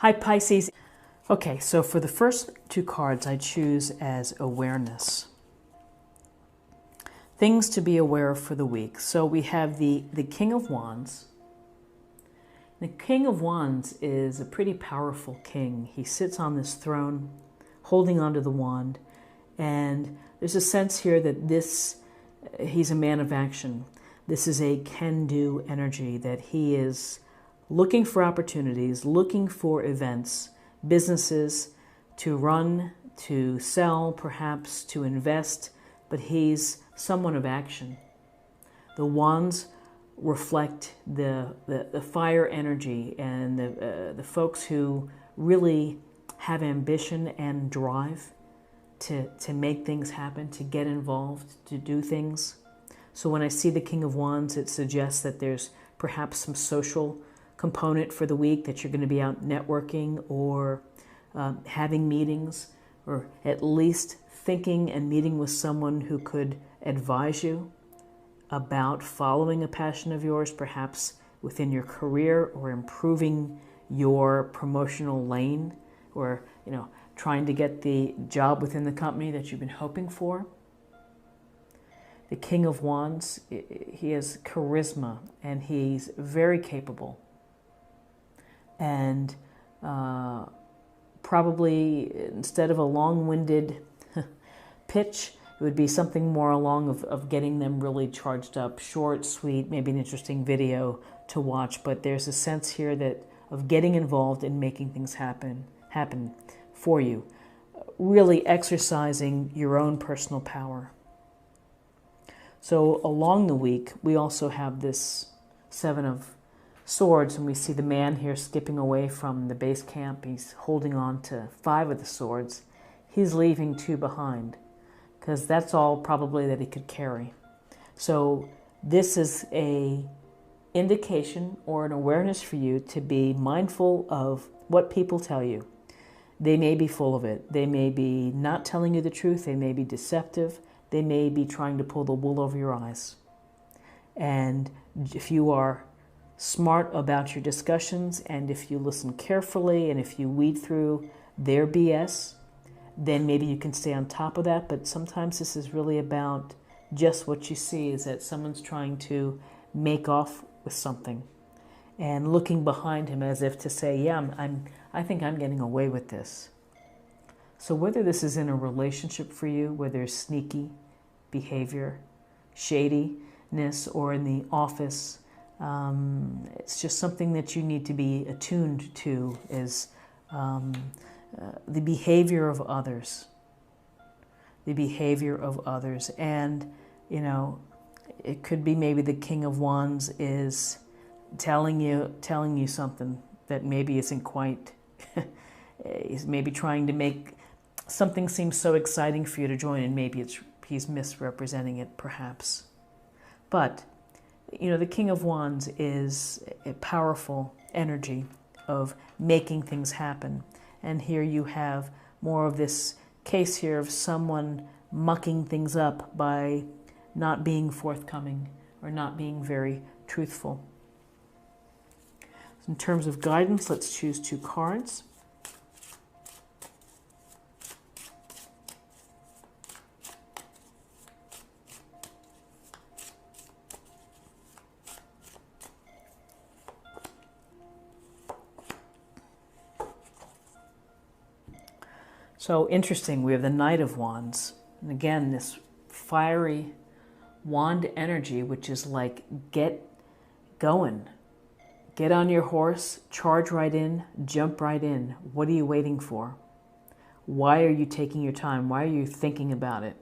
Hi Pisces. Okay, so for the first two cards I choose as awareness. Things to be aware of for the week. So we have the King of Wands. The King of Wands is a pretty powerful king. He sits on this throne holding onto the wand, and there's a sense here that he's a man of action. This is a can-do energy, that he is looking for opportunities, looking for events, businesses to run, to sell, perhaps to invest, but he's someone of action. The wands reflect the fire energy and the folks who really have ambition and drive to make things happen, to get involved, to do things. So when I see the King of Wands, it suggests that there's perhaps some social component for the week, that you're going to be out networking or having meetings, or at least thinking and meeting with someone who could advise you about following a passion of yours, perhaps within your career, or improving your promotional lane, or trying to get the job within the company that you've been hoping for. The King of Wands, he has charisma and he's very capable. And probably instead of a long-winded pitch, it would be something more along of getting them really charged up, short, sweet, maybe an interesting video to watch. But there's a sense here that of getting involved and making things happen for you, really exercising your own personal power. So along the week, we also have this Seven of Swords, and we see the man here skipping away from the base camp. He's holding on to 5 of the swords. He's leaving 2 behind, because that's all probably that he could carry. So this is a indication or an awareness for you to be mindful of what people tell you. They may be full of it. They may be not telling you the truth. They may be deceptive. They may be trying to pull the wool over your eyes. And if you are smart about your discussions, and if you listen carefully, and if you weed through their BS, then maybe you can stay on top of that. But sometimes this is really about just what you see is that someone's trying to make off with something and looking behind him as if to say, yeah, I think I'm getting away with this. So whether this is in a relationship for you, where there's sneaky behavior, shadiness, or in the office, it's just something that you need to be attuned to, is the behavior of others. The behavior of others. And, it could be maybe the King of Wands is telling you something that maybe isn't quite, he's maybe trying to make something seem so exciting for you to join, and maybe he's misrepresenting it perhaps. But, the King of Wands is a powerful energy of making things happen. And here you have more of this case here of someone mucking things up by not being forthcoming or not being very truthful. In terms of guidance, let's choose 2 cards. So interesting, we have the Knight of Wands. And again, this fiery wand energy, which is like, get going. Get on your horse, charge right in, jump right in. What are you waiting for? Why are you taking your time? Why are you thinking about it?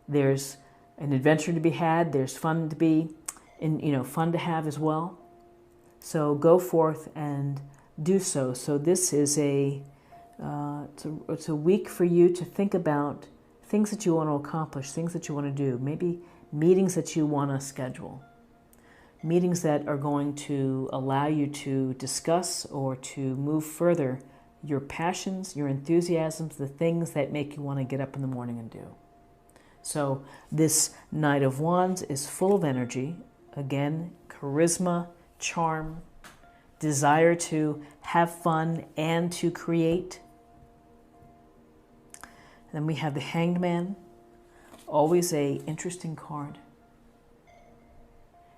There's an adventure to be had. There's fun to be, fun to have as well. So go forth and do so. So this is it's a week for you to think about things that you want to accomplish, things that you want to do, maybe meetings that you want to schedule, meetings that are going to allow you to discuss or to move further your passions, your enthusiasms, the things that make you want to get up in the morning and do. So this Knight of Wands is full of energy, again, charisma, charm, desire to have fun and to create. Then we have the Hanged Man, always a interesting card.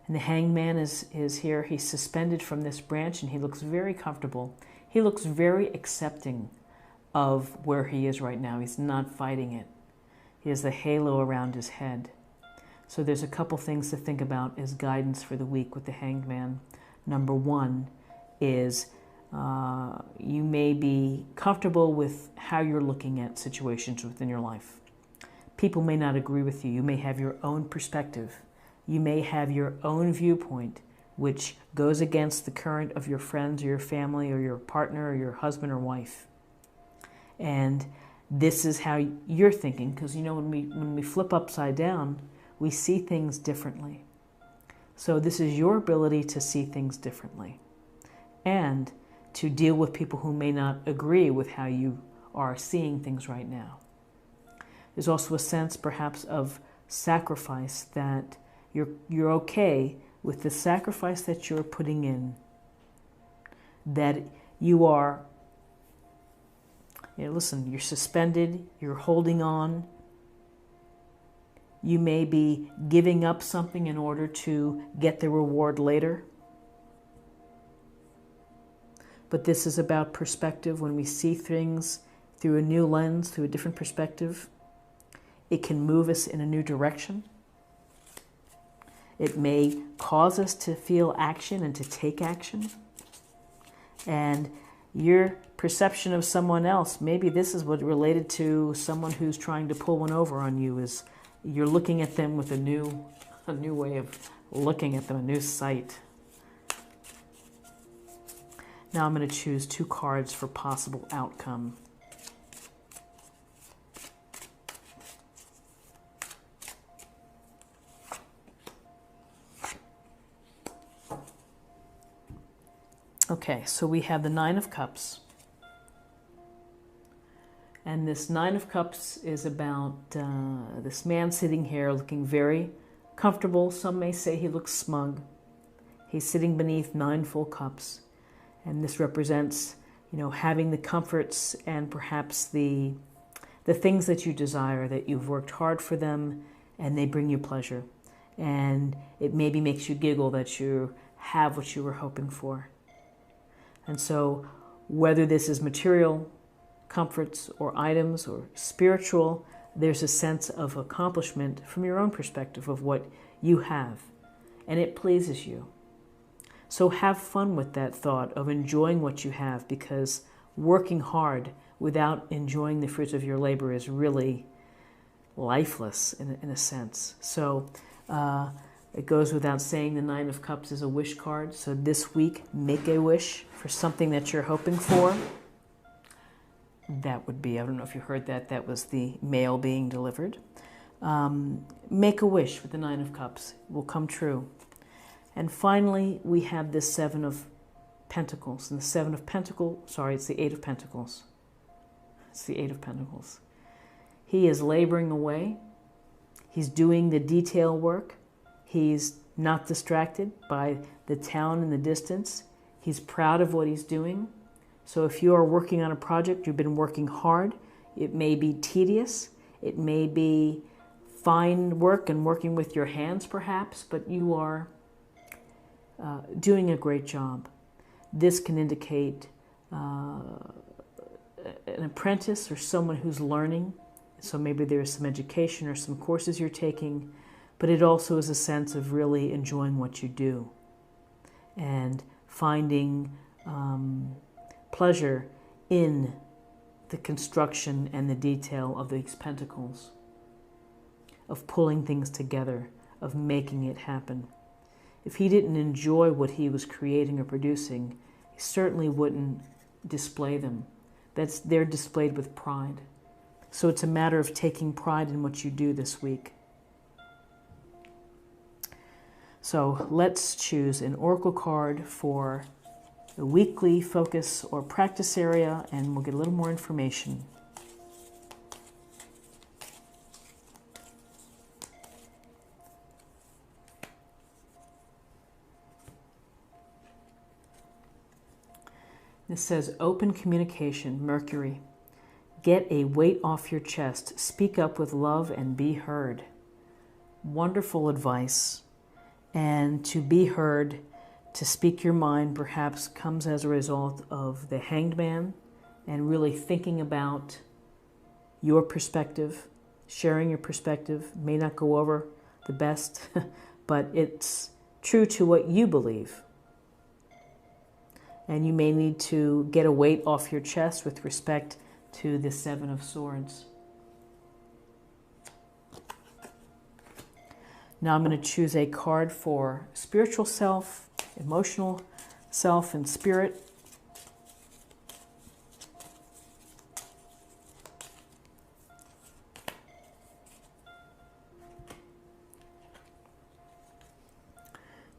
And the Hanged Man is here. He's suspended from this branch and he looks very comfortable. He looks very accepting of where he is right now. He's not fighting it. He has the halo around his head. So there's a couple things to think about as guidance for the week with the Hanged Man. Number one is you may be comfortable with how you're looking at situations within your life. People may not agree with you. You may have your own perspective. You may have your own viewpoint, which goes against the current of your friends or your family or your partner or your husband or wife. And this is how you're thinking, because you know when we flip upside down, we see things differently. So this is your ability to see things differently and to deal with people who may not agree with how you are seeing things right now. There's also a sense perhaps of sacrifice, that you're okay with the sacrifice that you're putting in, that you are, listen, you're suspended, you're holding on. You may be giving up something in order to get the reward later. But this is about perspective. When we see things through a new lens, through a different perspective, it can move us in a new direction. It may cause us to feel action and to take action. And your perception of someone else, maybe this is what related to someone who's trying to pull one over on you, is you're looking at them with a new way of looking at them, a new sight. Now I'm going to choose 2 cards for possible outcome. Okay, so we have the 9 of Cups. And this 9 of Cups is about this man sitting here looking very comfortable. Some may say he looks smug. He's sitting beneath 9 full cups. And this represents, having the comforts and perhaps the things that you desire, that you've worked hard for them and they bring you pleasure. And it maybe makes you giggle that you have what you were hoping for. And so whether this is material comforts or items or spiritual, there's a sense of accomplishment from your own perspective of what you have, and it pleases you. So have fun with that thought of enjoying what you have, because working hard without enjoying the fruits of your labor is really lifeless in a sense. So it goes without saying the 9 of Cups is a wish card. So this week, make a wish for something that you're hoping for. That would be, I don't know if you heard that, that was the mail being delivered. Make a wish with the 9 of Cups. It will come true. And finally, we have this 7 of Pentacles. And the 7 of Pentacles, it's the 8 of Pentacles. It's the 8 of Pentacles. He is laboring away. He's doing the detail work. He's not distracted by the town in the distance. He's proud of what he's doing. So if you are working on a project, you've been working hard. It may be tedious. It may be fine work and working with your hands perhaps, but you are doing a great job. This can indicate an apprentice or someone who's learning. So maybe there's some education or some courses you're taking, but it also is a sense of really enjoying what you do and finding pleasure in the construction and the detail of these pentacles, of pulling things together, of making it happen. If he didn't enjoy what he was creating or producing, he certainly wouldn't display them. They're displayed with pride. So it's a matter of taking pride in what you do this week. So let's choose an oracle card for the weekly focus or practice area, and we'll get a little more information. This says open communication, Mercury. Get a weight off your chest. Speak up with love and be heard. Wonderful advice. And to be heard, to speak your mind, perhaps comes as a result of the Hanged Man and really thinking about your perspective, sharing your perspective. May not go over the best, but it's true to what you believe. And you may need to get a weight off your chest with respect to the Seven of Swords. Now I'm going to choose a card for spiritual self, emotional self, and spirit.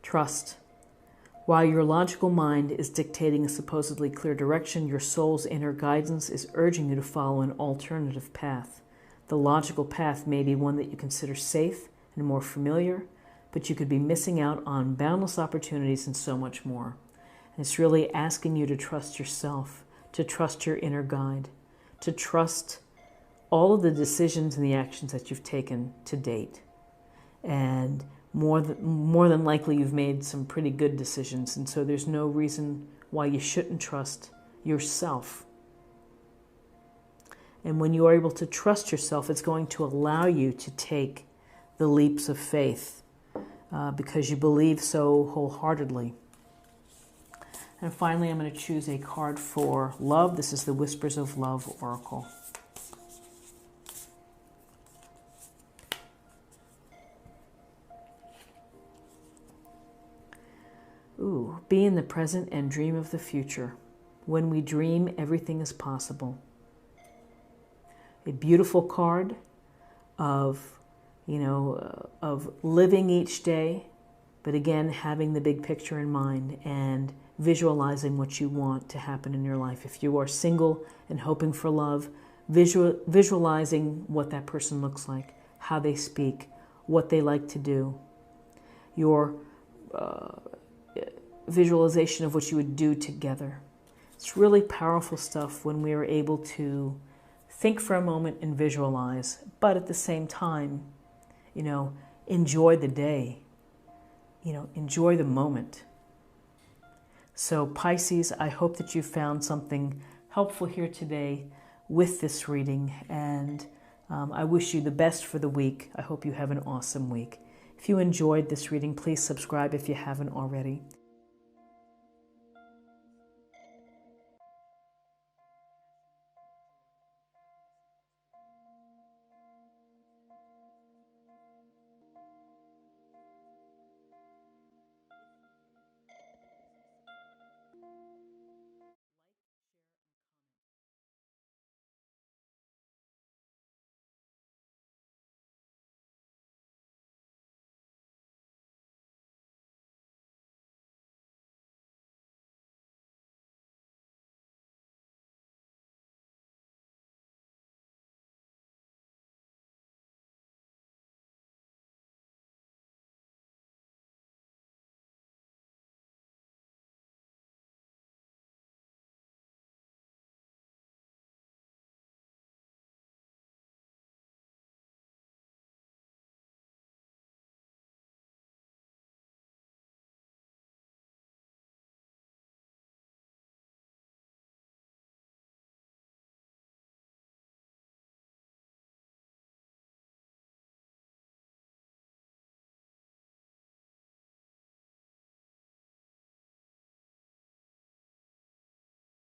Trust. While your logical mind is dictating a supposedly clear direction, your soul's inner guidance is urging you to follow an alternative path. The logical path may be one that you consider safe and more familiar, but you could be missing out on boundless opportunities and so much more. And it's really asking you to trust yourself, to trust your inner guide, to trust all of the decisions and the actions that you've taken to date. And more than likely you've made some pretty good decisions, and so there's no reason why you shouldn't trust yourself. And when you are able to trust yourself, it's going to allow you to take the leaps of faith because you believe so wholeheartedly. And finally, I'm going to choose a card for love. This is the Whispers of Love Oracle. Ooh, be in the present and dream of the future. When we dream, everything is possible. A beautiful card of, of living each day, but again, having the big picture in mind and visualizing what you want to happen in your life. If you are single and hoping for love, visualizing what that person looks like, how they speak, what they like to do. Your visualization of what you would do together. It's really powerful stuff when we are able to think for a moment and visualize, but at the same time, enjoy the day, enjoy the moment. So Pisces, I hope that you found something helpful here today with this reading, and I wish you the best for the week. I hope you have an awesome week. If you enjoyed this reading, please subscribe if you haven't already.